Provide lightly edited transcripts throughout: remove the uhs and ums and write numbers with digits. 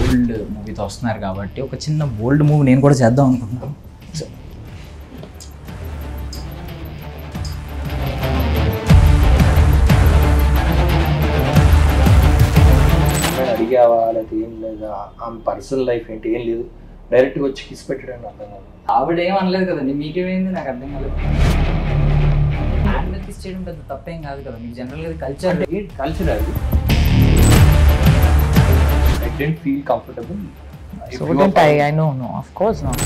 Old మూవీతో వస్తున్నారు కాబట్టి ఒక చిన్న బోల్డ్ మూవీ నేను కూడా చేద్దాం అనుకుంటున్నాను. అడిగావా లేకపోతే ఏం లేదా, ఆమె పర్సనల్ లైఫ్ ఏంటి ఏం లేదు, డైరెక్ట్గా వచ్చి కిస్ పెట్టడానికి అర్థం కాదు. ఆవిడ ఏం అనలేదు కదండి, మీకేమైంది నాకు అర్థం కాలేదు. హ్యాండ్ మీద కిస్ చేయడం పెద్ద తప్పేం కాదు కదా, మీకు జనరల్గా కల్చర్ కల్చర్ అది. I didn't feel comfortable. So wouldn't I? I know, no, of course not.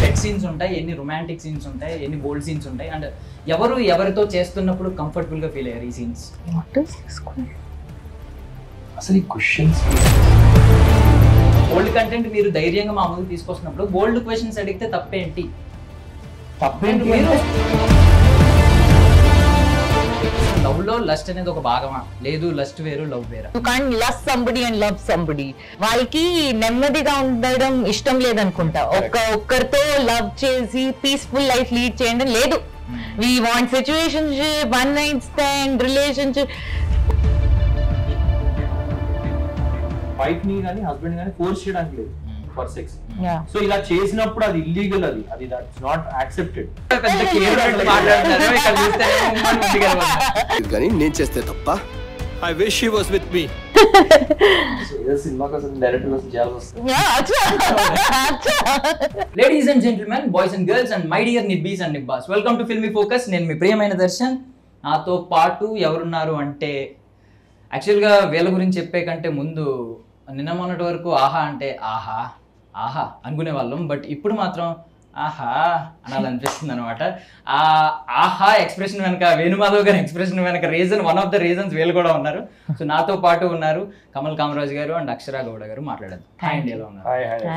Set scenes ఉంటాయి, ఎన్ని రొమాంటిక్ సీన్స్ ఉంటాయి, ఎన్ని బోల్డ్ సీన్స్ ఉంటాయి, అండ్ ఎవరు ఎవరితో చేస్తున్నప్పుడు కంఫర్టబుల్ గా ఫీల్ అయ్యారు ఈ scenes? What is this question? అసలు ఈ క్వశ్చన్స్ బోల్డ్ కంటెంట్ మీరు ధైర్యంగా మా ముందుకు తీసుకొస్తున్నప్పుడు బోల్డ్ క్వశ్చన్స్ అడిగితే తప్పేంటి? తప్పేంటి? మీరు లవ్ లో లస్ట్ అనేది ఒక భాగమా? లేదు, లస్ట్ వేరు లవ్ వేరా? You can't lust somebody and love somebody. వాళ్ళకి నెమ్మదిగా ఉండడం ఇష్టం లేదనుకుంటా. ఒక్కరితో లవ్ చేసి పీస్ఫుల్ లైఫ్ లీడ్ చేయడం లేదు. We want situationship, one night stand, relationship. Wife ని కానీ హస్బెండ్ కానీ ఫోర్స్ చేయడానికి లేదు ఫర్ సెక్స్. Yeah. సో ఇలా చేసినప్పుడు అది ఇల్లీగల్, అది దట్స్ నాట్ యాక్సెప్టెడ్. కానీ నేను చేస్తే తప్ప. I wish he was with me. సినిమా కోసం డైరెక్టర్ కోసం చేయాల్సి వస్తుంది. Yeah, acha. Ladies and gentlemen, boys and girls and my dear nibbies and nibbas, welcome to filmy focus. నేను మీ ప్రియమైన దర్శన్. నాతో పాటు ఎవరున్నారు అంటే, యాక్చువల్గా వీళ్ళ గురించి చెప్పే కంటే ముందు నిన్న మొన్నటి వరకు ఆహా అంటే ఆహా ఆహా అనుకునే వాళ్ళం, బట్ ఇప్పుడు మాత్రం ఆహా అనాలనిపిస్తుంది అనమాట. ఆ ఆహా ఎక్స్ప్రెషన్ వెనక, వేణుమాధవ్ గారి ఎక్స్ప్రెషన్ వెనక వన్ ఆఫ్ ద రీజన్స్ వీళ్ళు కూడా ఉన్నారు. సో నాతో పాటు ఉన్నారు కమల్ కామరాజ్ గారు అండ్ అక్షరా గౌడ గారు. మాట్లాడారు. హాయ్ అండి, ఎలా ఉన్నారు?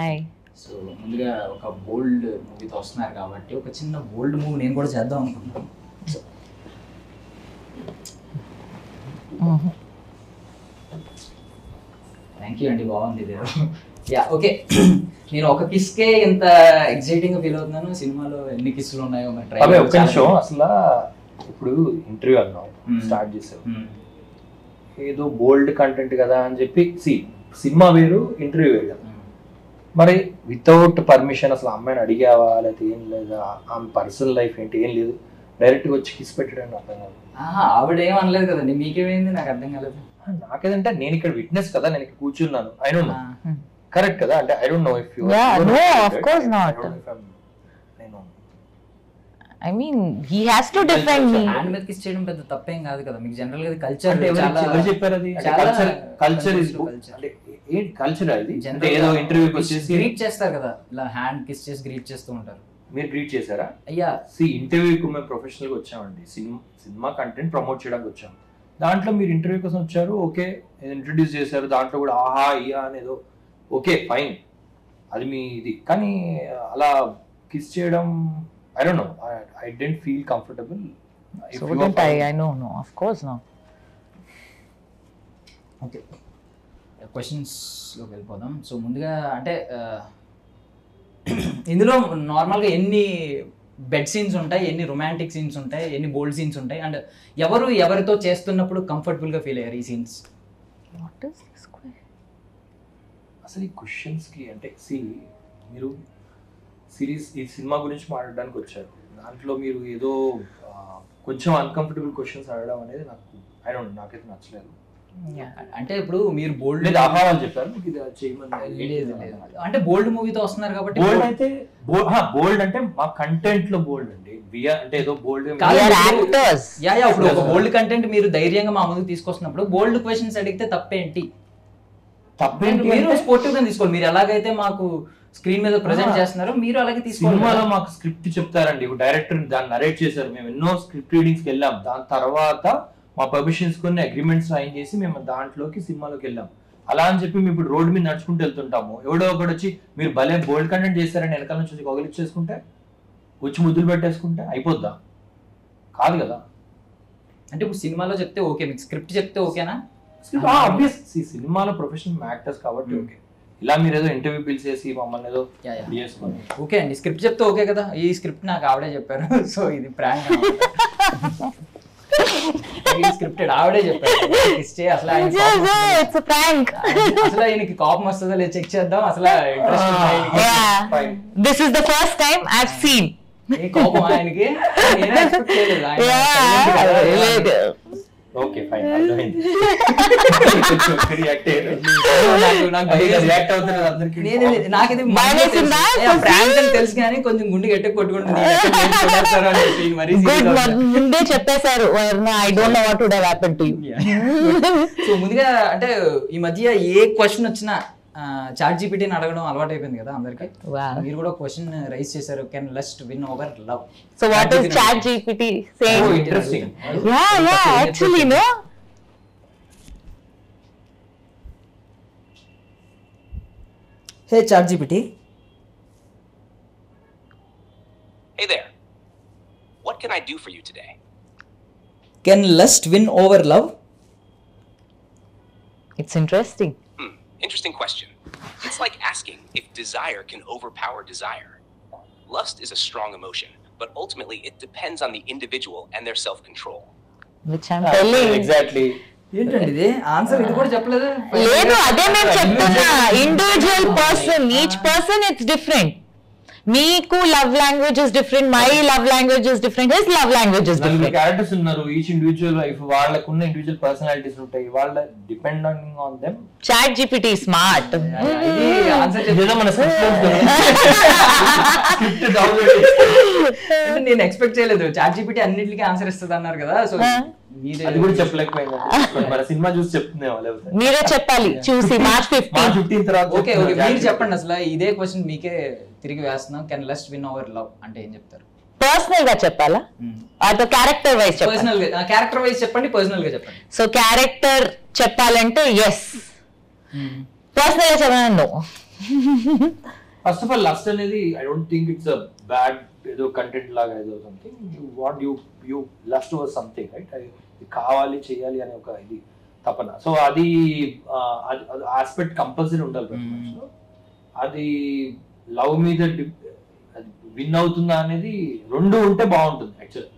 Hi. సో ముందుగా ఒక బోల్డ్ మూవీతో వస్తున్నారు కాబట్టి ఒక చిన్న బోల్డ్ మూవీ నేను కూడా చేద్దాం అనుకుంటున్నాను. థ్యాంక్ యూ అండి, బాగుంది ఇది. Yeah, okay. నేను ఒక కిస్కే ఇంత ఎక్సైటింగ్ గా ఫీల్ అవుతున్నాను. సినిమాలో ఎన్ని కిస్సులు ఉన్నాయో ఒక్క నిమిషం. అసలు ఇప్పుడు ఇంటర్వ్యూ అన్నావు, స్టార్ట్ చేసావు, ఏదో బోల్డ్ కంటెంట్ కదా అని చెప్పి. సినిమా వేరు, ఇంటర్వ్యూ వేరు కదా. మరి వితౌట్ పర్మిషన్ అసలు అమ్మాయిని అడిగావా లేకపోతే ఏం లేదా, ఆమె పర్సనల్ లైఫ్ ఏంటి ఏం లేదు, డైరెక్ట్గా వచ్చి కిస్ పెట్టడానికి అర్థం కాదు. ఆవిడ ఏం అనలేదు కదండి, మీకేమైంది నాకు అర్థం కాలేదు. నాకేదంటే నేను ఇక్కడ విట్నెస్ కదా, నేను ఇక్కడ కూర్చున్నాను. ఐ డోంట్ నో, కరెక్ట్ కదా? అంటే I don't no if you No, of course not. నేను I mean, he has to defend me. Hand మీద కిస్ చేయడం పెద్ద తప్పేం కాదు కదా, మీకు జనరల్ గా కల్చర్ అంటే ఎవరు చెప్పారు అది? కల్చర్ ఇస్ అంటే ఏంటి కల్చర్ అది? అంటే ఏదో ఇంటర్వ్యూకి వచ్చేసి గ్రీట్ చేస్తారు కదా, ఇలా హ్యాండ్ కిస్ చేసి గ్రీట్ చేస్తూ ఉంటారు. మీరు గ్రీట్ చేశారా? అయ్యా, ఇంటర్వ్యూకి మేము ప్రొఫెషనల్ గా వచ్చామండి, సినిమా కంటెంట్ ప్రమోట్ చేయడానికి వచ్చాం. దాంట్లో మీరు ఇంటర్వ్యూ కోసం వచ్చారు, ఓకే, ఇంట్రడ్యూస్ చేశారు, దాంట్లో కూడా ఆహా ఇయా అనేదో, ఓకే ఫైన్, అది మీ ఇది. కానీ అలా కిస్ చేయడం, I don't know, I didn't feel comfortable. So wouldn't I? I know, no, of course not. Okay, క్వశ్చన్స్లోకి వెళ్ళిపోదాం. సో ముందుగా అంటే ఇందులో నార్మల్గా ఎన్ని బెడ్ సీన్స్ ఉంటాయి, ఎన్ని రొమాంటిక్ సీన్స్ ఉంటాయి, ఎన్ని బోల్డ్ సీన్స్ ఉంటాయి, అండ్ ఎవరు ఎవరితో చేస్తున్నప్పుడు కంఫర్టబుల్గా ఫీల్ అయ్యారు ఈ scenes? What is this question? అసలు ఈ క్వశ్చన్స్కి అంటే మీరు ఈ సినిమా గురించి మాట్లాడడానికి వచ్చారు, దాంట్లో మీరు ఏదో కొంచెం అన్కంఫర్టబుల్ క్వశ్చన్స్ అడగడం అనేది నాకైతే నచ్చలేదు. అంటే ఇప్పుడు మీరు బోల్డ్ ఆహ్వానాలు చెప్పారు, ఇది చేయమని లేదు, అంటే బోల్డ్ మూవీతో వస్తున్నారు కాబట్టి. బోల్డ్ అయితే బోల్డ్ అంటే మా కంటెంట్ లో బోల్డ్ అండి, అంటే ఏదో బోల్డ్ Actors. ఇప్పుడు ఒక బోల్డ్ కంటెంట్ మీరు ధైర్యంగా మా ముందుకు తీసుకొస్తున్నప్పుడు బోల్డ్ క్వశ్చన్స్ అడిగితే తప్పేంటి? మీరు స్పోర్టివ్ గా తీసుకోవాలి. మీరు ఎలాగైతే మాకు స్క్రీన్ మీద ప్రెజెంట్ చేస్తున్నారు, మీరు అలాగే తీసుకోవాలి. సినిమాలో మాకు స్క్రిప్ట్ చెప్తారండి, డైరెక్టర్ దాన్ని నరేట్ చేశారు, మేము ఎన్నో స్క్రిప్ట్ రీడింగ్స్కి వెళ్ళాం, దాని తర్వాత మా పర్మిషన్స్ కొన్ని అగ్రిమెంట్స్ సైన్ చేసి మేము దాంట్లోకి సినిమాలోకి వెళ్ళాం. అలా అని చెప్పి మేము ఇప్పుడు రోడ్డు మీద నడుచుకుంటూ వెళ్తుంటాము, ఎవడో ఒకటి వచ్చి మీరు భలే బోల్డ్ కంటెంట్ చేశారని వెనకాల నుంచి వచ్చి కొగలిచ్చేసుకుంటే, వచ్చి ముద్దులు పెట్టేసుకుంటే అయిపోద్దా? కాదు కదా. అంటే ఇప్పుడు సినిమాలో చెప్తే ఓకే, మీకు స్క్రిప్ట్ చెప్తే ఓకేనా? సినిమాలో ప్రొఫెషనల్ యాక్టర్స్ కాబట్టి ఓకే. ఇలా మీరు ఏదో ఇంటర్వ్యూ పిలిచేసి మమ్మల్ని ఏదో చేసుకోండి. ఓకే అండి, స్క్రిప్ట్ చెప్తే ఓకే కదా? ఈ స్క్రిప్ట్ నాకు ఆవిడే చెప్పారు, సో ఇది ప్రాంక్. స్క్రిప్టెడ్ ఆవిడే చెప్పారు ఇస్తే అసలు ఆయనకి కోపం వస్తుందో లేదు చెక్ చేద్దాం, అసలు this is the first time I have seen కోపం ఆయనకి. నేనే ఎక్స్పెక్ట్ చేయలేదు ఆయన. ఓకే ఫైన్, అర్థమైంది. నాకిది ప్రాంక్ అని తెలుసు కానీ కొంచెం గుండె గట్టి కొట్టుకుంటుంది. ముందే చెప్పేశారు, I don't know what would have happen to you. So ముందుగా అంటే ఈ మధ్య ఏ క్వశ్చన్ వచ్చినా చాట్ జీపీటీని అడగడం అలవాటు అయిపోయింది కదా అందరికి. మీరు కూడా క్వశ్చన్ రైజ్ చేశారు, can lust win over love. So what is ChatGPT saying? Interesting. Yeah actually no. Hey ChatGPT. Hey there. What can I do for you today? Can lust win over love? It's interesting. Interesting question. It's like asking if desire can overpower desire. Lust is a strong emotion, but ultimately it depends on the individual and their self-control. Which I'm telling. Exactly. ఏంటండి ఇది answer? ఇది కూడా చెప్పలేదు. లేదు, అదే మేము చెప్తున్నా. Individual person, each person it's different. మీకు love language is different, my love language is different, his love language is different. Characters ఉన్నారు, ఈచ్ ఇండివిజువల్ లైఫ్ వాళ్ళకున్న ఇండివిజువల్ పర్సనాలిటీస్ ఉంటాయి, వాళ్ళ depending on them. ChatGPT smart. ఇది answer ఏదో మన script నేను expect చేయలేదు. చాట్ జీపీటీ అన్నిటికీ ఆన్సర్ ఇస్తుంది అన్నారు కదా, సో అది కూడా చెప్పలేకపోయింది. మన సినిమా చూసి చెప్తున్నాం. మీరే చెప్పాలి చూసి March 15 తర్వాత. ఓకే ఓకే, మీరు చెప్పండి. అసలు ఇదే క్వశ్చన్ మీకే తిరిగి వేస్తున్నాం. Can lust win over love అంటే ఏం చెప్తారు? పర్సనల్ గా చెప్పాలా, అదో క్యారెక్టర్ వైజ్ చెప్పాలా? పర్సనల్ గా, క్యారెక్టర్ వైజ్ చెప్పండి, పర్సనల్ గా చెప్పండి. సో క్యారెక్టర్ చెప్పాలంటే ఎస్, పర్సనల్ గా చెప్పాలంటే no. First of all lust అనేది I don't think it's a bad ఏదో కంటెంట్ లాగా ఏదో something. You lust over something, right? అది కావాలి చేయాలి అనే ఒక ఇది తపన. సో అది ఆస్పెక్ట్ కంపల్సరీ ఉండాలి. అది లవ్ మీద విన్ అవుతుందా అనేది రెండు ఉంటే బాగుంటుంది. Actual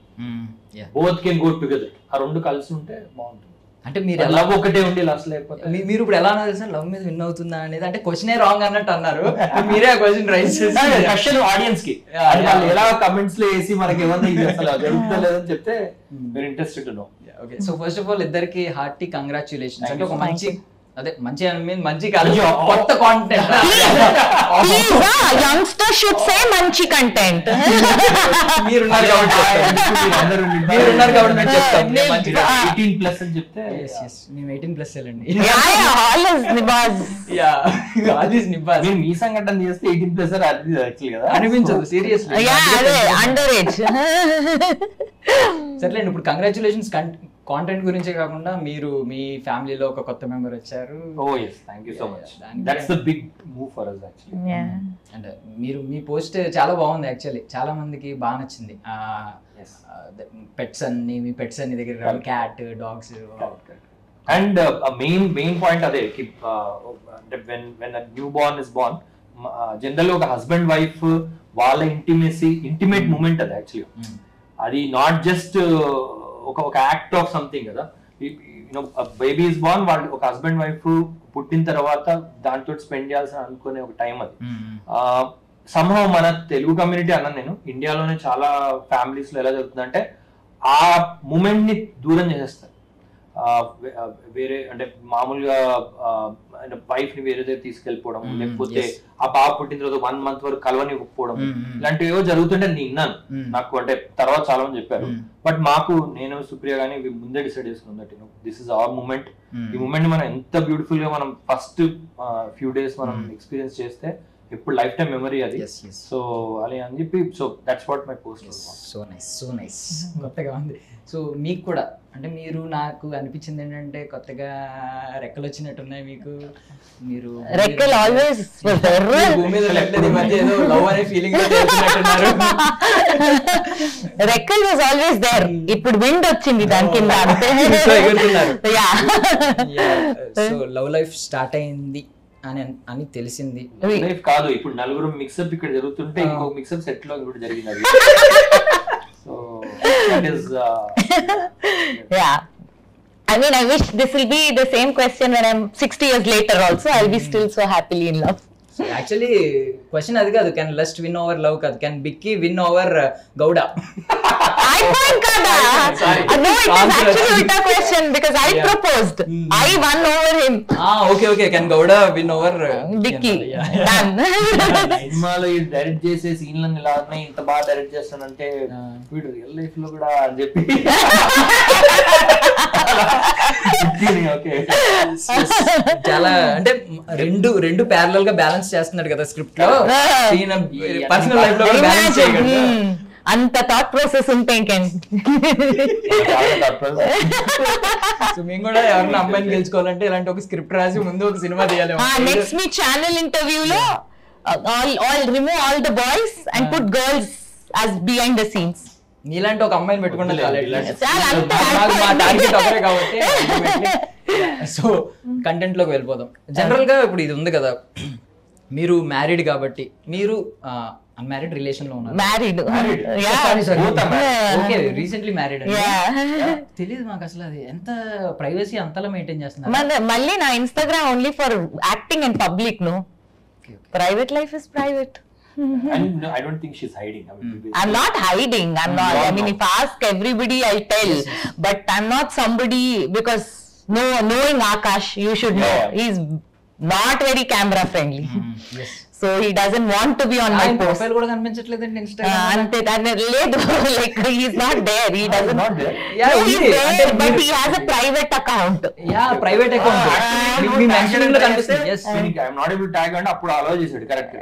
both can go together. ఆ రెండు కలిసి ఉంటే బాగుంటుంది. అంటే మీరు లవ్ ఒకటే ఉండి లస్ట్ లేకపోతే మీరు ఇప్పుడు ఎలా అన్నారు సార్? లవ్ మీద విన్ అవుతుందా అనేది అంటే క్వశ్చనే రాంగ్ అన్నట్టు అన్నారు. మీరే ఆ క్వశ్చన్ రైజ్ చేసి క్వశ్చన్ ఆడియన్స్ కి ఎలా కమెంట్స్ లో వేసి మనకి ఏమన్నా ఇది అసలు జరుగుతుందా లేదని చెప్తే very interested to know. Okay, so first of all ఇద్దరికి హార్టీ కంగ్రాచులేషన్స్. అంటే ఒక మంచి, అదే మంచి మంచి కాదు, కొత్త కాంటెంట్. యంగ్స్టర్ షుడ్ సే మంచి కంటెంట్. మీరున్నారు కాబట్టి మేము చెప్తాం. 18+ అని చెప్తే మేము 18+ అండి. మీరు మీ సంఘటన చేస్తే 18+ యాక్చువల్ కదా అనిపించదు సీరియస్లీ. Under age. సర్లేండి, ఇప్పుడు కంగ్రాచులేషన్స్. కాంటెంట్ గురించే కాకుండా మీరు మీ ఫ్యామిలీలో ఒక కొత్త మెంబర్ వచ్చారు. ఓ yes, thank you so much. That's the big move for us actually. Yeah. అంటే మీరు మీ పోస్ట్ చాలా బాగుంది యాక్చువల్లీ, చాలా మందికి బాగా నచ్చింది. పెట్స్ అన్ని, మీ పెట్స్ అన్ని దగ్గర cat, dogs. And main point అదే, when a newborn is born, general ఒక హస్బెండ్ వైఫ్ వాళ్ళ ఇంటిమేట్ మూమెంట్ అది యాక్చువల్లీ. అది నాట్ జస్ట్ ఒక యాక్ట్ ఆఫ్ సంథింగ్ కదా. బేబీ ఇస్ బోర్న్, వాళ్ళు ఒక హస్బెండ్ వైఫ్ పుట్టిన తర్వాత దాంతో స్పెండ్ చేయాల్సిన అనుకునే ఒక టైం అది. సంహౌ మన తెలుగు కమ్యూనిటీ అన్నాను నేను, ఇండియాలోనే చాలా ఫ్యామిలీస్ లో ఎలా జరుగుతుందంటే ఆ మూమెంట్ ని దూరం చేసేస్తారు. వేరే అంటే మామూలుగా వైఫ్ ని వేరే దగ్గర తీసుకెళ్ళిపోవడం, లేకపోతే ఆ పాప పుట్టిన తర్వాత 1 month వరకు కలవనివ్వకపోవడం, ఇలాంటివి ఏవో జరుగుతుంటే నేను విన్నాను. నాకు అంటే తర్వాత చాలా మంది చెప్పారు. బట్ మాకు, నేను సుప్రియ గానీ ముందే డిసైడ్ చేసుకున్నాం, దిస్ ఇస్ అవర్ మూమెంట్. ఈ మూమెంట్ మనం ఎంత బ్యూటిఫుల్ గా మనం ఫస్ట్ ఫ్యూ డేస్ మనం ఎక్స్పీరియన్స్ చేస్తే ఎప్పుడు లైఫ్ టైం మెమరీ అది. సో అలా అని చెప్పి, so that's what my post. So nice కొత్తగా ఉంది. సో మీకు కూడా అంటే మీరు, నాకు అనిపించింది ఏంటంటే కొత్తగా రెక్కలు వచ్చినట్టున్నాయి మీకు. మీరు రెక్కలు ఆల్వేస్ భూమి మీద ఈ మధ్య ఏదో లవ్ అనే ఫీలింగ్ చేస్తున్నట్టున్నారు. రెక్కల్ వాజ్ ఆల్వేస్ దేర్, ఇప్పుడు విండ్ వచ్చింది దాని కింద అంతే. సో లవ్ లైఫ్ స్టార్ట్ అయింది అని తెలిసింది. లైఫ్ కాదు, ఇప్పుడు నలుగురు మిక్సప్ ఇక్కడ జరుగుతుంటే ఇంకో మిక్సప్ సెట్ లో కూడా జరిగింది. So that is I mean, I wish this will be the same question when I'm 60 years later also. I'll be still so happily in love. Actually question అది కాదు, can lust win over love కాదు, can Bikki win over Gowda. I point kada. No, it is actually ulta question because I proposed. I won over him. Okay, can Gowda win over Vicky. Done. సినిమాలో direct చేసే సీన్లను ఇలా ఉన్నాయి, ఇంత బాగా direct చేస్తానంటే వీడు రియల్ లైఫ్ లో కూడా అని చెప్పి చాలా అంటే రెండు ప్యారలల్ గా బ్యాలెన్స్ చేస్తున్నాడు కదా స్క్రిప్ట్ లో. పర్సనల్ లైఫ్ లో కూడా బ్యాలెన్స్ చేయగలడు. అంత థాట్ ప్రాసెస్ ఉంటే ఇంకేంటి. సో మేము కూడా ఎవరైనా అమ్మాయిని గెలుచుకోవాలంటే ఇలాంటి ఒక స్క్రిప్ట్ రాసి ముందు ఒక సినిమా తీయాలి. నెక్స్ట్ మీ ఛానల్ ఇంటర్వ్యూలో all remove all the boys and put girls as behind the scenes. నీలాంటి ఒక అమ్మాయిని పెట్టుకుంటే కాబట్టి. సో కంటెంట్ లోకి వెళ్ళిపోదాం. జనరల్ గా ఇప్పుడు ఇది ఉంది కదా, మీరు మ్యారీడ్ కాబట్టి, మీరు అన్మ్యారీడ్ రిలేషన్ లో ఉన్నారు. Married okay, recently married. తెలియదు మాకు అసలు అది ఎంత ప్రైవసీ అంతలా మెయింటైన్ చేస్తున్నారు. మళ్ళీ నా Instagram only for acting and public. No, private life is private. I don't think she's hiding. I'm not hiding. I'm not. I mean, if ask everybody, I'll tell. But I'm not somebody because knowing Akash, you should know he's not very camera friendly. Yes. So he doesn't want to be on my post. Profile కూడా కనిపించట్లేదండి Instagram. అంతే లేదు, like he's not there. He doesn't. Not there. Yeah, he's there, but he has a private account. Yeah, private account. Me mentioning లో కనిపిస్తుంది. Yes. I'm not able to tag అంటే అప్పుడు allow చేసాడు. Correct.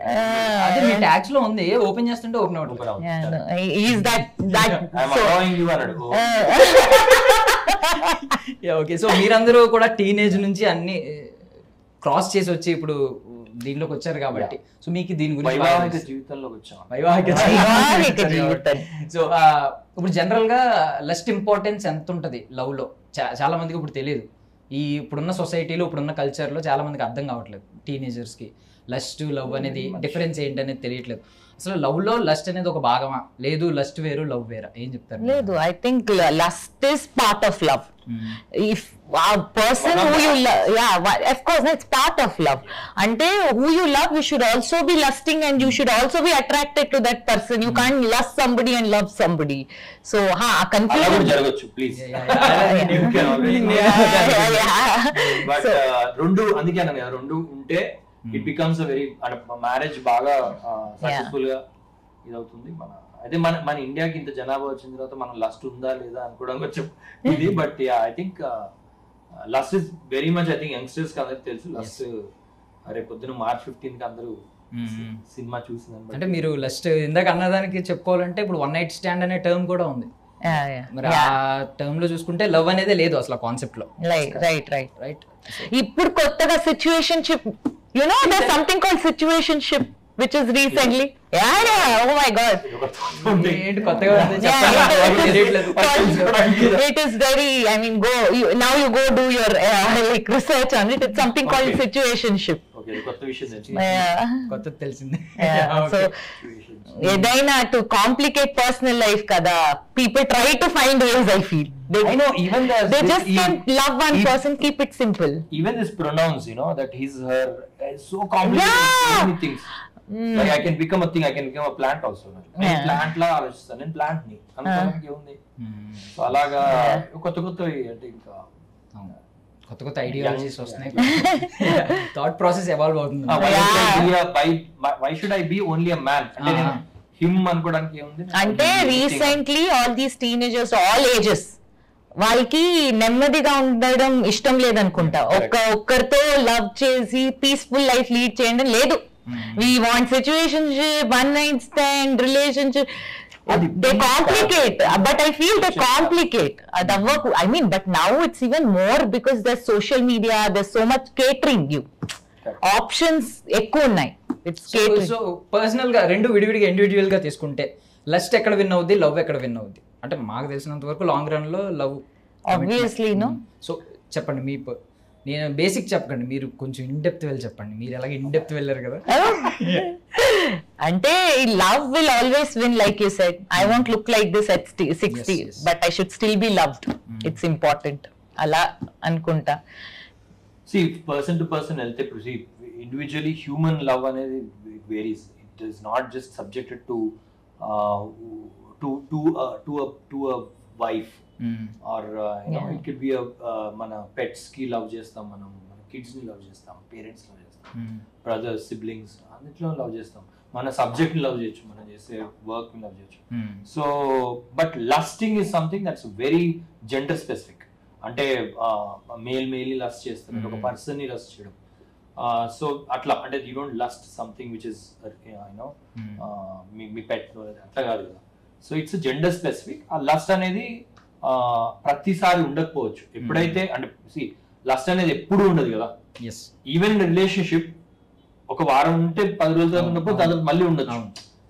అదే మీ tags లో ఉంది, open చేస్తుంటే open అవుతుంది. Yeah, no, he's that I'm allowing you అన్నాడు. Yeah, okay. So మీరందరూ కూడా టీనేజ్ నుంచి అన్ని క్రాస్ చేసి వచ్చి ఇప్పుడు దీనిలోకి వచ్చారు కాబట్టి, సో మీకు దీని గురించి వైవాహిక జీవితంలోకి వచ్చాం. సో ఇప్పుడు జనరల్ గా లస్ట్ ఇంపార్టెన్స్ ఎంత ఉంటది లవ్ లో చాలా మందికి ఇప్పుడు తెలియదు. ఈ ఇప్పుడున్న సొసైటీలో ఇప్పుడున్న కల్చర్ లో చాలా మందికి అర్థం కావట్లేదు. టీనేజర్స్ కి లస్ట్ లవ్ అనేది డిఫరెన్స్ ఏంటి అనేది తెలియట్లేదు. అసలు లవ్ లో లస్ట్ అనేది ఒక భాగమా, లేదు లస్ట్ వేరు లవ్ వేరా, ఏం చెప్తారు? లేదు, I think lust is part of love. If a person who you love, of course it's part of love. Ante who you love, you should also be lusting and you should also be attracted to that person. You can't lust somebody and love somebody. So confusion జరగొచ్చు please. But రెండు అందుకే అన్నాను, రెండు ఉంటే it becomes a very marriage బాగా successful గా ఇదవుతుంది. అదే మన ఇండియాకి ఇంత జనాభా వచ్చిన తర్వాత మనం లస్ట్ ఉందా లేదా అనుకోవడం కొంచెం ఇది. But I think lust is very much, I think youngsters కి అందరికి తెలుసు లస్ట్. రేపు పొద్దున March 15 కి అందరూ సినిమా చూసిందని. అంటే మీరు లస్ట్ ఇందాక అన్నదానికి చెప్పుకోవాలంటే ఇప్పుడు వన్ నైట్ స్టాండ్ అనే టర్మ్ కూడా ఉంది. మరి ఆ టర్మ్ లో చూసుకుంటే లవ్ అనేది లేదు అసలు కాన్సెప్ట్ లో. రైట్. ఇప్పుడు కొత్తగా situationship, you know there's something called situationship which is recently oh my god, ఏంటి కొత్తగా ఉంది చెప్పలేదు. it is very, I mean now you go do your like research on it. It's something called situationship. Okay, కొత్త విషయం కొత్త తెలిసింది. So ఏదైనా to complicate personal life kada, people try to find ways. I feel I know even they just can't love one person, keep it simple. Even this pronouns, you know, that his her is so complicated. Many things. Like I can become a thing, I can become a plant also. నేను plant లా ఆలోచిస్తాను, నేను plant ని అనుకోవడానికి ఉంది. So అలాగా కొత్త అంటే ఇంకా కొత్త ఐడియాలజీస్ వస్తున్నాయి. థాట్ ప్రాసెస్ ఎవాల్వ్ అవుతుంది. why should I be only a man? అంటే నేను హిమ్ అనుకోవడానికి ఏముంది అంటే recently all these teenagers all ages వాళ్ళకి నెమ్మదిగా ఉండడం ఇష్టం లేదనుకుంటా. ఒక్కరితో లవ్ చేసి పీస్ఫుల్ లైఫ్ లీడ్ చేయడం లేదు. We want situationship, one night stand, relationship. They complicate, but I feel they complicate the work. I mean, but now it's even more because there's social media, there's so much catering you. Options ఎక్కువ ఉన్నాయి. It's catering. So personal గా రెండు విడివిడిగా individual గా తీసుకుంటే lust ఎక్కడ win అవుద్ది, love ఎక్కడ విన్ అవుద్ది? అంటే మాకు తెలిసినంత వరకు లాంగ్ రన్ లో లవ్ Obviously, no. సో చెప్పండి, మీ నేను బేసిక్ చెప్పకండి, మీరు కొంచెం ఇన్ డెప్త్ వెళ్ళి చెప్పండి. మీరు ఎలాగ ఇన్ డెప్త్ వెళ్ళారు కదా. అంటే love will always win, like you said. I won't look like this at 60, yes. but I should still be loved. It's important. అలా అనుకుంటా. See, person to person వెళ్తే see, individually human love అనేది varies. It is not just subjected to a wife or you know, it could be a మన pets కి love చేస్తాం, మనం మన kids ని love చేస్తాం, parents love చేస్తాం, brothers, siblings అన్నిట్లో love చేస్తాం, మన సబ్జెక్ట్ ని లవ్ చేయొచ్చు, మనం చేసే వర్క్ ని లవ్ చేయొచ్చు. So but lusting is something that's very gender specific. అంటే మేల్ ని లస్ట్ చేస్తారు, ఒక పర్సన్ ని లస్ట్ చేయడం. సో అట్లా అంటే you don't lust something which is you know మీ పెట్ అట్లా కాదు కదా. So it's gender specific. ఆ లస్ట్ అనేది ప్రతిసారి ఉండకపోవచ్చు. ఎప్పుడైతే అంటే లస్ట్ అనేది ఎప్పుడు ఉండదు కదా. ఈవెన్ రిలేషన్షిప్ ఒక వారం ఉంటే 10 రోజులు ఉన్నప్పుడు తర్వాత మళ్ళీ ఉండొచ్చు.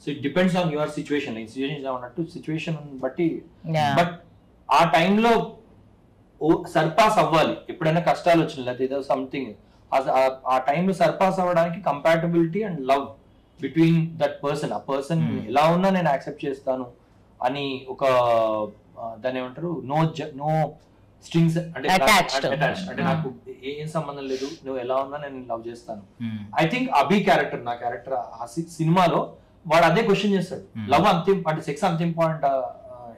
So it depends on your situation. Situation అన్నట్టు సిచ్యువేషన్ బట్టి. బట్ ఆ టైంలో సర్పాస్ అవ్వాలి. ఎప్పుడైనా కష్టాలు వచ్చిన లేకపోతే ఏదో సంథింగ్ ఆ టైంలో సర్పాస్ అవ్వడానికి compatibility and love between that person. ఆ పర్సన్ ఎలా ఉన్నా నేను యాక్సెప్ట్ చేస్తాను అని ఒక దాన్ని ఏమంటారు, నో స్ట్రింగ్స్ అంటే అంటే నాకు ఏం సంబంధం లేదు, నువ్వు ఎలా ఉన్నా నేను లవ్ చేస్తాను. ఐ థింక్ అభి క్యారెక్టర్, నా క్యారెక్టర్ ఆ సినిమాలో వాడు అదే క్వశ్చన్ చేస్తాడు, లవ్ అంత అంటే సెక్స్ అంత ఇంపార్టెంట్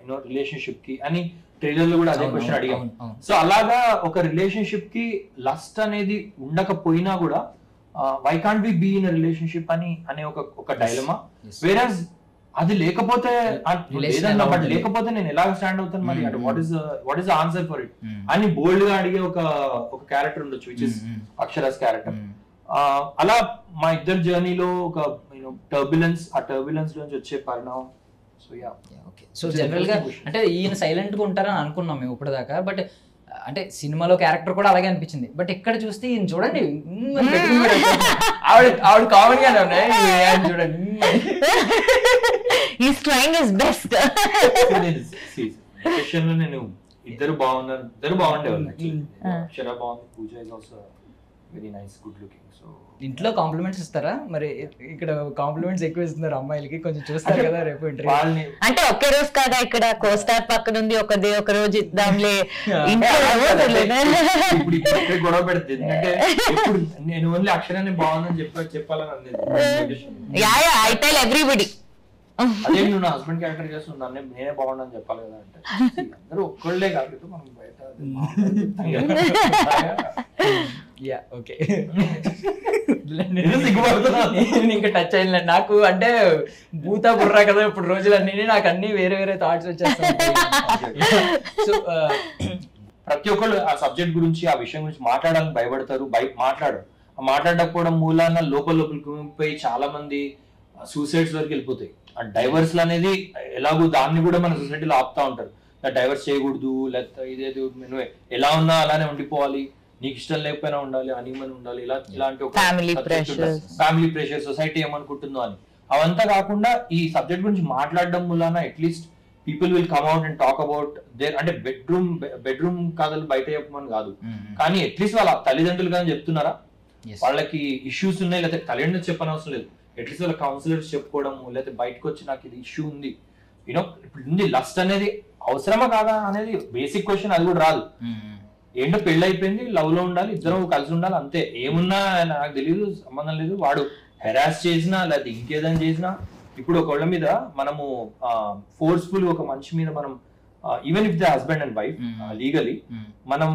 యూనో రిలేషన్షిప్ కి అని ట్రైలర్ లో కూడా అదే క్వశ్చన్ అడిగాం. సో అలాగా ఒక రిలేషన్షిప్ కి లస్ట్ అనేది ఉండకపోయినా కూడా why can't we be in relationship అనే ఒక డైలమా. వేరస్ అది లేకపోతే బట్ లేకపోతే నేను ఎలా స్టాండ్ అవుతాను మరి, అంటే what is answer for it అని బోల్డ్ గా అడిగే ఒక క్యారెక్టర్ ఉండొచ్చు, విచ్ ఇస్ అక్షరాస్ క్యారెక్టర్. అలా మా ఇద్దరు జర్నీలో ఒక టర్బులెన్స్, ఆ టర్బులెన్స్ నుంచి వచ్చే పరిణామం. So yeah okay. So general గా అంటే ఈయన సైలెంట్ గా ఉంటారని అనుకున్నాం మేము ఇప్పటిదాకా. బట్ అంటే సినిమాలో క్యారెక్టర్ కూడా అలాగే అనిపించింది. బట్ ఇక్కడ చూస్తే ఈయన చూడండి ఆవిడ కామన్ గానే ఉన్నాయి చూడండి. He's trying his best. నేను ఇద్దరు బాగున్నారు, ఇద్దరు బాగుండేవాళ్ళు. అక్షర బాగుంది, Pooja is also very nice, good looking. So ఇంట్లో కాంప్లిమెంట్స్ ఇస్తారా మరి? ఇక్కడ కాంప్లిమెంట్స్ ఎక్కువ ఇస్తున్నారు అమ్మాయిలకి, కొంచెం చూస్తారు కదా రేపు ఇంటర్వ్యూ. అంటే ఒకే రోజు కాదా, ఇక్కడ కోస్టార్ పక్కన ఉంది, ఒక రోజు ఇద్దాంలే. ఇప్పుడు గొడవ పెడితే ఎందుకంటే ఇప్పుడు నేను ఓన్లీ అక్షరాన్ని బాగుందని చెప్పాలని అనేది. I tell everybody. అదే నువ్వు నా హస్బెండ్ క్యారెక్టర్ చేస్తున్నాను, నేనే బాగుండని చెప్పాలి కదా. అంటే అందరూ ఒక్కళ్ళే కాదు, మనం బయట ఓకే ఇంకా టచ్ అయింది నాకు. అంటే భూతా బుర్రా కదా ఇప్పుడు రోజులన్నీ, నాకు అన్ని వేరే థాట్స్ వచ్చేస్తాయి. సో ప్రతి ఒక్కళ్ళు ఆ సబ్జెక్ట్ గురించి, ఆ విషయం గురించి మాట్లాడాలని భయపడతారు, మాట్లాడకపోవడం మూలాన లోపలికి చాలా మంది సూసైడ్స్ వరకు వెళ్ళిపోతాయి. ఆ డైవర్స్ అనేది ఎలాగో దాన్ని కూడా మన సొసైటీలో ఆపుతా ఉంటారు. డైవర్స్ చేయకూడదు, లేకపోతే ఇదేదో నువ్వు ఎలా ఉన్నా అలానే ఉండిపోవాలి, నీకు ఇష్టం లేకపోయినా ఉండాలి, అనిమని ఉండాలి, ఇలాంటి ఒక ఫ్యామిలీ ప్రెషర్, సొసైటీ ఏమనుకుంటుందో అని. అవంతా కాకుండా ఈ సబ్జెక్ట్ గురించి మాట్లాడడం మూలాన at least people will come out and talk about their. అంటే బెడ్రూమ్ కథలు బయట చెప్పమని కాదు, కానీ అట్లీస్ట్ వాళ్ళ తల్లిదండ్రులు కానీ చెప్తున్నారా, వాళ్ళకి ఇష్యూస్ ఉన్నాయి, లేకపోతే తల్లిదండ్రులు చెప్పనవసరం లేదు, అట్లీస్ట్ వాళ్ళ కౌన్సిలర్స్ చెప్పుకోవడము, లేకపోతే బయటకు వచ్చి నాకు ఇది ఇష్యూ ఉంది, యూనో ఇప్పుడు లస్ట్ అనేది అవసరమా కాదా అనేది బేసిక్ క్వశ్చన్. అది కూడా రాదు. ఏంటో పెళ్లి అయిపోయింది, లవ్ లో ఉండాలి, ఇద్దరు కలిసి ఉండాలి, అంతే. ఏమున్నా నాకు తెలియదు, సంబంధం లేదు. వాడు హెరాస్ చేసినా లేకపోతే ఇంకేదైనా చేసినా, ఇప్పుడు ఒకళ్ళ మీద మనము ఫోర్స్ఫుల్ ఒక మనిషి మీద మనం even if the husband and wife legally మనం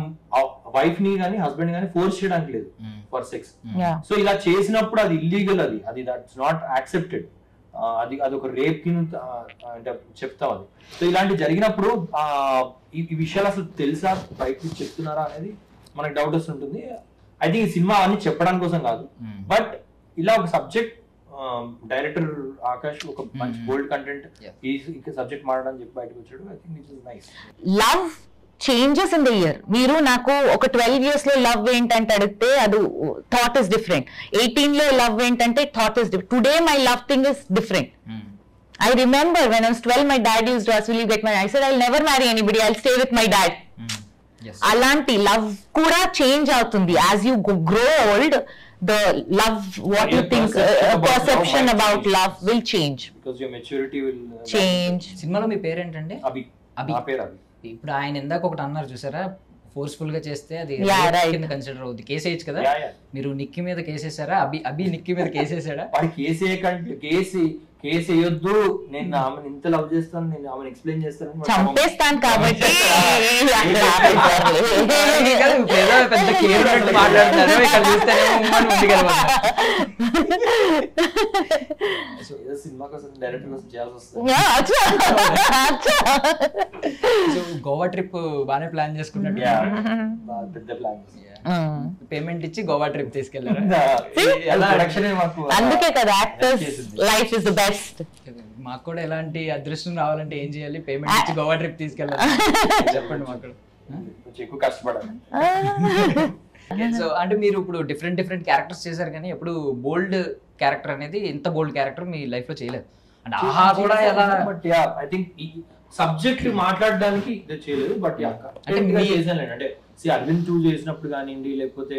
వైఫ్ ని కానీ హస్బెండ్ కానీ ఫోర్స్ చేయడానికి లేదు ఫర్ సెక్స్. సో ఇలా చేసినప్పుడు అది ఇల్లీగల్, అది దట్స్ నాట్ యాక్సెప్టెడ్. అది ఒక రేప్ కి అంటే చెప్తాం అది. సో ఇలాంటి జరిగినప్పుడు ఈ విషయాలు అసలు తెలుసా, బయట చెప్తున్నారా అనేది మనకు డౌట్ వస్తుంటుంది. ఐ థింక్ ఈ సినిమా అని చెప్పడం కోసం కాదు, బట్ ఇలా ఒక సబ్జెక్ట్ డైరెక్టర్ ఆకాష్ ఒక మంచి బోల్డ్ కంటెంట్ ఈ సబ్జెక్ట్ మాట్లాడని చెప్పి బయటకు వచ్చాడు. I think it is nice. Love changes in the year. మీరు నాకు ఒక 12 years లో లవ్ ఏంటంటే అడిగితే అది థాట్ ఇస్ డిఫరెంట్. 18 లో లవ్ ఏంటంటే thought is different. Today my love thing is different. I remember when I was 12, my dad used to ask, will you get married? I said, I'll never marry anybody, I'll stay with my dad. Yes. అలాంటి love కూడా change అవుతుంది as you grow old. The love, what And you your think, perception love about might love will change. Because your maturity will Change. సినిమాలో మీ పేరేంటండి? అభి. అభి. నా పేరు అభి. ఇప్పుడు ఆయన ఇందాక ఒకటి అన్నారు చూసారా, ఫోర్స్ఫుల్ గా చేస్తే అది Yeah, rape right. కింద కన్సిడర్ అవుతుంది, కేసు వేయచ్చు కదా. Yeah, yeah. మీరు నిక్కి మీద కేసేసారా? అభి నిక్కి మీద కేసేసాడా? వాడి కేసు వేయొద్దు, నేను ఆమెను ఇంత లవ్ చేస్తాను, నేను ఆమెను ఎక్స్ప్లెయిన్ చేస్తాను, చంపేస్తాను కాబట్టి ఇప్పుడు ఏదో పెద్ద కేసు ఉన్నట్టు మాట్లాడుతున్నారు, ఇక్కడ చూస్తేనేమో ఉంది కదా. సో ఏదో సినిమా కోసం డైరెక్టర్ కోసం చేయాల్సి వస్తుంది. సో గోవా ట్రిప్ బాగానే ప్లాన్ చేసుకున్నట్టు, బాగా పెద్ద ప్లాన్. పేమెంట్ ఇచ్చి గోవా ట్రిప్ తీసుకెళ్లారు. అందుకే కదా actors life is the best. మాకు కూడా ఎలాంటి అదృష్టం రావాలంటే ఏం చేయాలి? పేమెంట్ ఇచ్చి గోవా ట్రిప్ తీసుకెళ్ళాలి, చెప్పండి మాకు. కొంచెం ఎక్కువ కష్టపడాలి. సో అంటే మీరు ఇప్పుడు డిఫరెంట్ క్యారెక్టర్స్ చేశారు, కానీ ఎప్పుడు బోల్డ్ క్యారెక్టర్ అనేది, ఇంత బోల్డ్ క్యారెక్టర్ మీ లైఫ్ లో చేయలేదు. అంటే ఆహా కూడా ఎలా, బట్ యా ఐ థింక్ ఈ సబ్జెక్ట్ మాట్లాడడానికి ఇది చేయలేదు. బట్ యా అంటే మీ చేసాను అంటే అరవింద్ 2 చేసినప్పుడు కానివ్వండి, లేకపోతే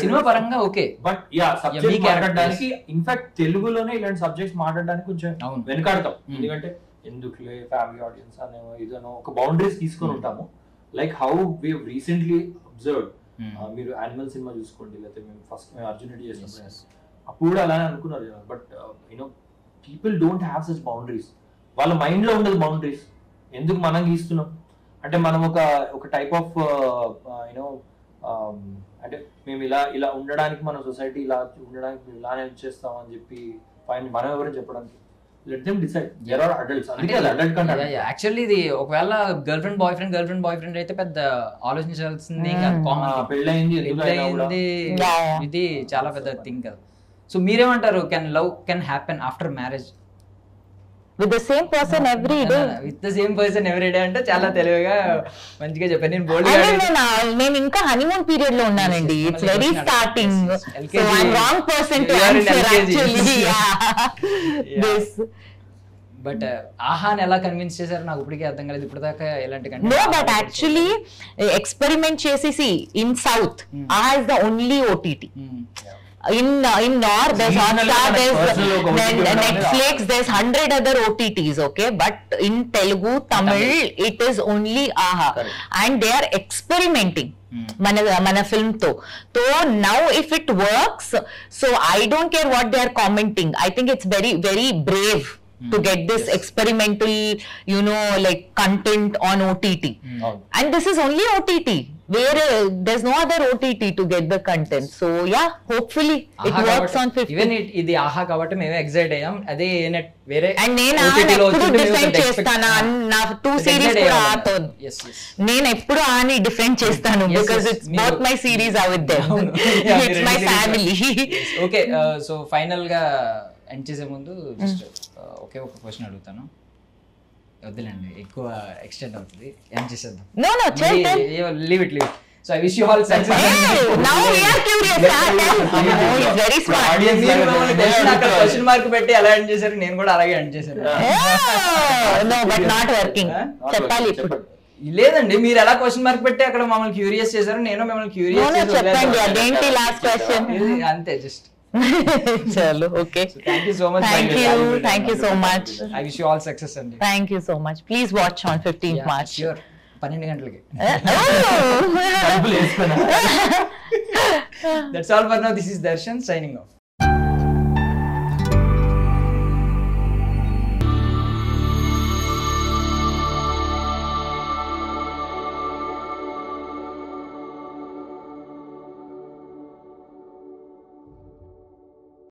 సినిమా పరంగా ఓకే. బట్ యా సబ్జెక్ట్ మాట్లాడడానికి, ఇన్ఫాక్ట్ తెలుగులోనే ఇలాంటి సబ్జెక్ట్స్ మాట్లాడడానికి కొంచెం వెనకాడతాం. ఎందుకంటే ఎందుకులే ఫ్యామిలీ ఆడియన్స్ అనేమో ఇదనో ఒక బౌండరీస్ తీసుకొని ఉంటాము. Like how we recently observed, మీరు యానిమల్ సినిమా చూసుకోండి, లేకపోతే మేము ఫస్ట్ అర్జున్ రెడ్డి చేసినప్పుడు అప్పుడు కూడా అలానే అనుకున్నారు. But you know people don't have such boundaries. వాళ్ళ మైండ్ లో ఉండదు బౌండరీస్. ఎందుకు మనం గీస్తున్నాం అంటే, మనం ఒక టైప్ ఆఫ్ యూనో అంటే మేము ఇలా ఉండడానికి, మన సొసైటీ ఇలా ఉండడానికి మేము ఇలానే చేస్తాం అని చెప్పి మనం ఎవరైనా చెప్పడానికి, let them decide. There are adults. అందుకే అడల్ట్ కంటెంట్. యాక్చువల్లీ ఇది ఒకవేళ గర్ల్ ఫ్రెండ్ బాయ్ ఫ్రెండ్ అయితే పెద్ద ఆలోచించాల్సింది, పెళ్ళయింది ఇది చాలా పెద్ద థింగ్ కదా. సో మీరేమంటారు, can happen after marriage with the same person every day? With the same person every day అంటే చాలా తెలివిగా మంచిగా చెప్పాను. నేను బోల్డ్ నేను ఇంకా హనీమూన్ పీరియడ్ లో ఉన్నానండి. It's very starting, so I am wrong person to answer actually. But ఆహాని ఎలా కన్విన్స్ చేశారు నాకు ఇప్పటికే అర్థం కాలేదు. ఇప్పుడు దాకా ఎలాంటి నో, బట్ యాక్చువల్లీ ఎక్స్పెరిమెంట్ చేసేసి ఇన్ సౌత్ ఆహా is the only OTT. In North, there's Hotstar, there's Netflix, there's 100 other OTTs, okay? But in Telugu, Tamil, it is only AHA. And they are experimenting. Mana film to. So now if it works, so I don't care what they are commenting. I think it's very, very brave to get this experimental, you know, like content on OTT. And this is only OTT. Where there's no other OTT to get the content. So yeah, hopefully it works on 50. Even ఇది ఆహా కాబట్టి మేము excite అయ్యాం. అదే వేరే and నేను ఎప్పుడు different చేస్తాను. నా 2 సిరీస్ కూడా ఆతో నేను ఎప్పుడు ఆని డిఫరెంట్ చేస్తాను, because it's both my series are with them. It's my family. Okay, so final గా ఎండ్ చేసే ముందు జస్ట్ ఒకే ఒక క్వశ్చన్ అడుగుతాను. వద్దులేండి, ఎక్కువ ఎక్స్టెండ్ అవుతుంది, ఏం చేసేద్దాం. No, leave it. So I wish you all success. Now we are curious. He's very smart. Question mark పెట్టి ఎలా ఎండ్ చేశారు, నేను కూడా అలాగే ఎండ్ చేశాను. No, but not working. చెప్పాలి ఇప్పుడు. లేదండి, మీరు ఎలా క్వశ్చన్ మార్క్ పెట్టి అక్కడ మమ్మల్ని క్యూరియస్ చేశారు, నేను మిమ్మల్ని క్యూరియస్ చేసి చెప్పండి అదేంటి లాస్ట్ క్వశ్చన్. అంతే, జస్ట్ చలో. Okay, thank you so much. Thank you so much. I wish you all success అండి. Thank you so much. Please watch on 15th March. Sure, 12 గంటలకి. That's all for now. This is Darshan signing off.